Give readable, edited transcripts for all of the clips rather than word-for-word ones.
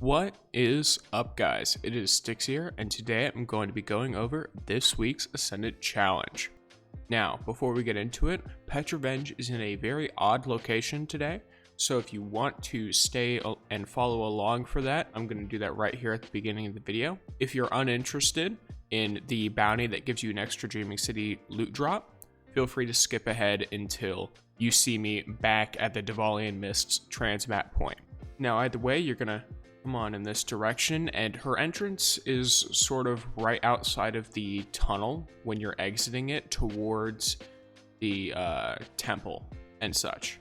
What is up, guys? It is Styx here, and today I'm going to be going over this week's Ascendant challenge. Now, before we get into it, Petra Venj is in a very odd location today, so if you want to stay and follow along for that, I'm going to do that right here at the beginning of the video. If you're uninterested in the bounty that gives you an extra Dreaming City loot drop, feel free to skip ahead until you see me back at the Dvalian Mist's transmat point. Now, either way, you're going to come on in this direction, and her entrance is sort of right outside of the tunnel when you're exiting it towards the temple and such.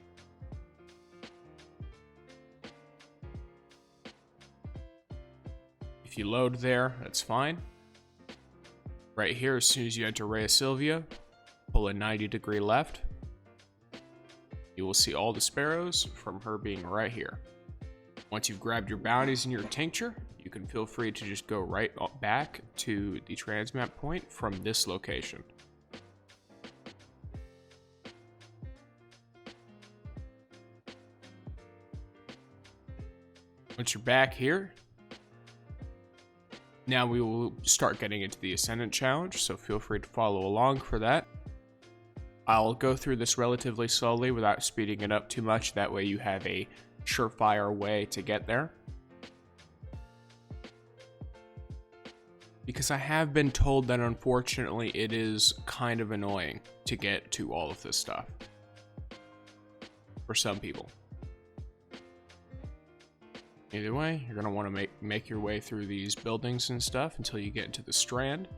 If you load there, that's fine. Right here, as soon as you enter Rhea Silvia, pull a 90-degree left. You will see all the sparrows from her being right here. Once you've grabbed your bounties and your tincture, you can feel free to just go right back to the transmat point from this location. Once you're back here, now we will start getting into the Ascendant challenge, so feel free to follow along for that. I'll go through this relatively slowly without speeding it up too much, that way you have a surefire way to get there. Because I have been told that unfortunately it is kind of annoying to get to all of this stuff. For some people. Either way, you're going to want to make your way through these buildings and stuff until you get into the Strand.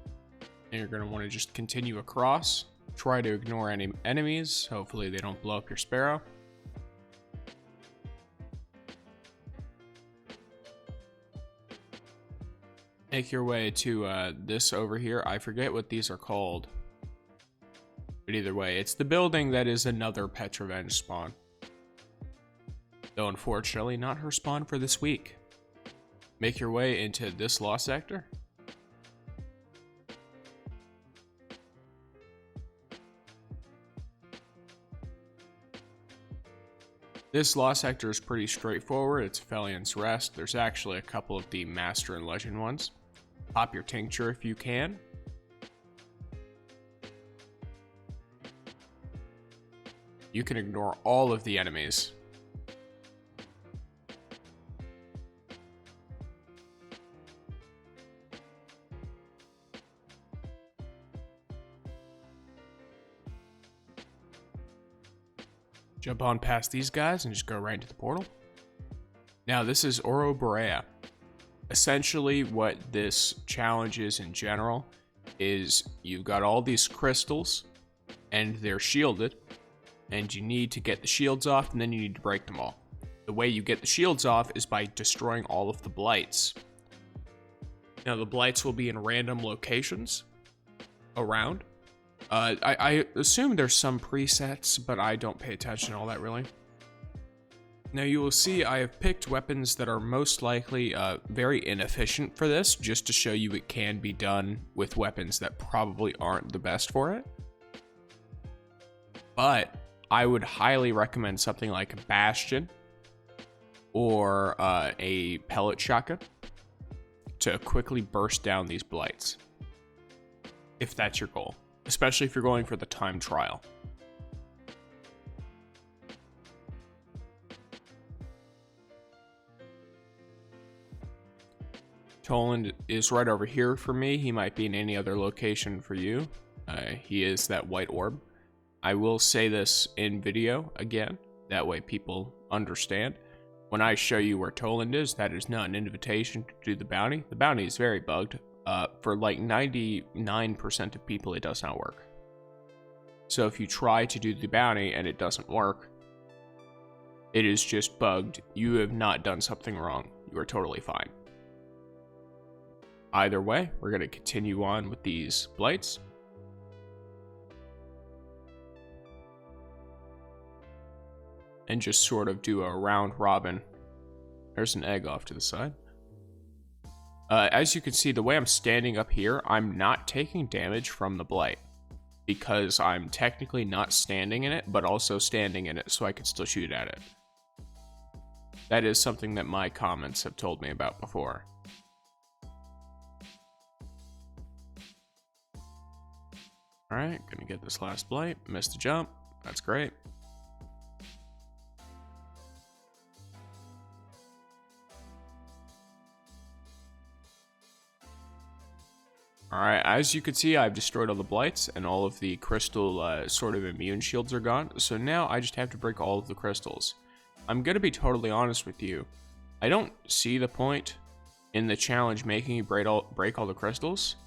And you're going to want to just continue across. Try to ignore any enemies. Hopefully they don't blow up your sparrow. Make your way to this over here. I forget what these are called. But either way, it's the building that is another Petra Venj spawn. Though unfortunately not her spawn for this week. Make your way into this law sector. This law sector is pretty straightforward. It's Fellion's Rest. There's actually a couple of the Master and Legend ones. Pop your tincture if you can. You can ignore all of the enemies. Jump on past these guys and just go right into the portal. Now this is Ouroborea. Essentially what this challenge is in general is you've got all these crystals and they're shielded and you need to get the shields off and then you need to break them all. The way you get the shields off is by destroying all of the blights. Now the blights will be in random locations around. I assume there's some presets, but I don't pay attention to all that really. Now you will see I have picked weapons that are most likely very inefficient for this, just to show you it can be done with weapons that probably aren't the best for it. But I would highly recommend something like a Bastion or a pellet shotgun to quickly burst down these blights, if that's your goal. Especially if you're going for the time trial. Toland is right over here for me. He might be in any other location for you. He is that white orb. I will say this in video again. That way people understand. When I show you where Toland is, that is not an invitation to do the bounty. The bounty is very bugged. For like 99% of people, it does not work. So if you try to do the bounty and it doesn't work, it is just bugged. You have not done something wrong. You are totally fine. Either way, we're going to continue on with these blights. And just sort of do a round robin. There's an egg off to the side. As you can see, the way I'm standing up here, I'm not taking damage from the blight. Because I'm technically not standing in it, but also standing in it, so I can still shoot at it. That is something that my comments have told me about before. Alright, gonna get this last blight. Missed a jump. That's great. Alright, as you can see, I've destroyed all the blights, and all of the crystal sort of immune shields are gone. So now I just have to break all of the crystals. I'm gonna be totally honest with you. I don't see the point in the challenge making you break all the crystals.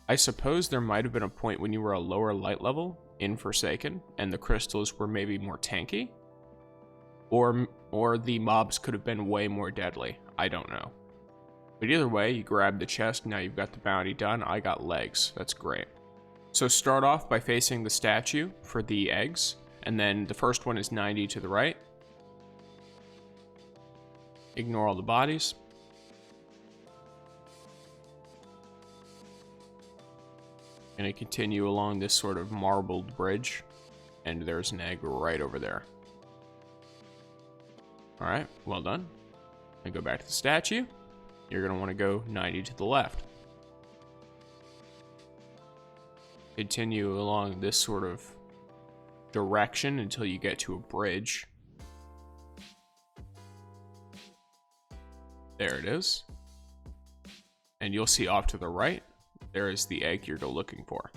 I suppose there might have been a point when you were a lower light level in Forsaken, and the crystals were maybe more tanky. Or the mobs could have been way more deadly. I don't know. But either way, you grab the chest, now you've got the bounty done. I got legs, that's great. So start off by facing the statue for the eggs, and then the first one is 90 to the right. Ignore all the bodies. Gonna continue along this sort of marbled bridge, and there's an egg right over there. Alright, well done. And go back to the statue. You're going to want to go 90 to the left. Continue along this sort of direction until you get to a bridge. There it is. And you'll see off to the right, there is the egg you're looking for.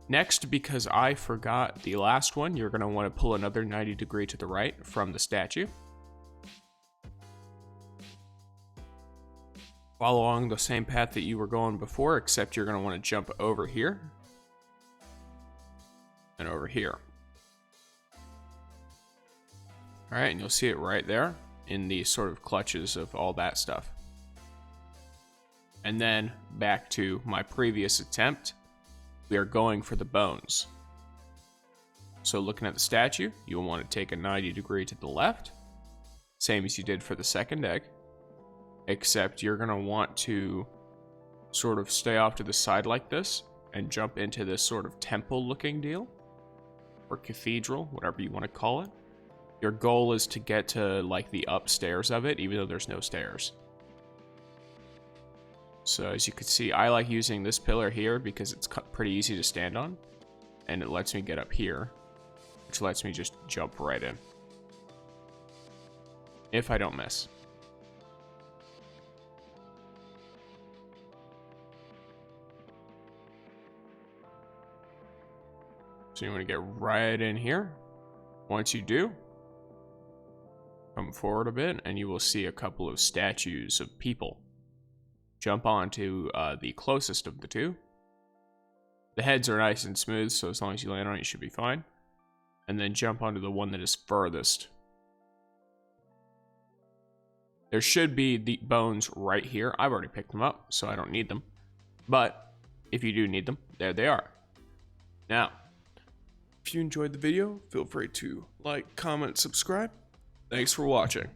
Next, because I forgot the last one, you're going to want to pull another 90 degree to the right from the statue. Follow along the same path that you were going before, except you're going to want to jump over here and over here. Alright, and you'll see it right there in the sort of clutches of all that stuff. And then back to my previous attempt, we are going for the bones. So looking at the statue, you'll want to take a 90 degree to the left, same as you did for the second egg. Except you're going to want to sort of stay off to the side like this and jump into this sort of temple looking deal, or cathedral, whatever you want to call it. Your goal is to get to like the upstairs of it, even though there's no stairs. So as you can see, I like using this pillar here because it's pretty easy to stand on, and it lets me get up here, which lets me just jump right in if I don't miss. So you want to get right in here. Once you do, come forward a bit and you will see a couple of statues of people. Jump onto the closest of the two. The heads are nice and smooth, so as long as you land on it, you should be fine. And then jump onto the one that is furthest. There should be the bones right here. I've already picked them up, so I don't need them. But if you do need them, there they are. Now, if you enjoyed the video, feel free to like, comment, subscribe. Thanks for watching.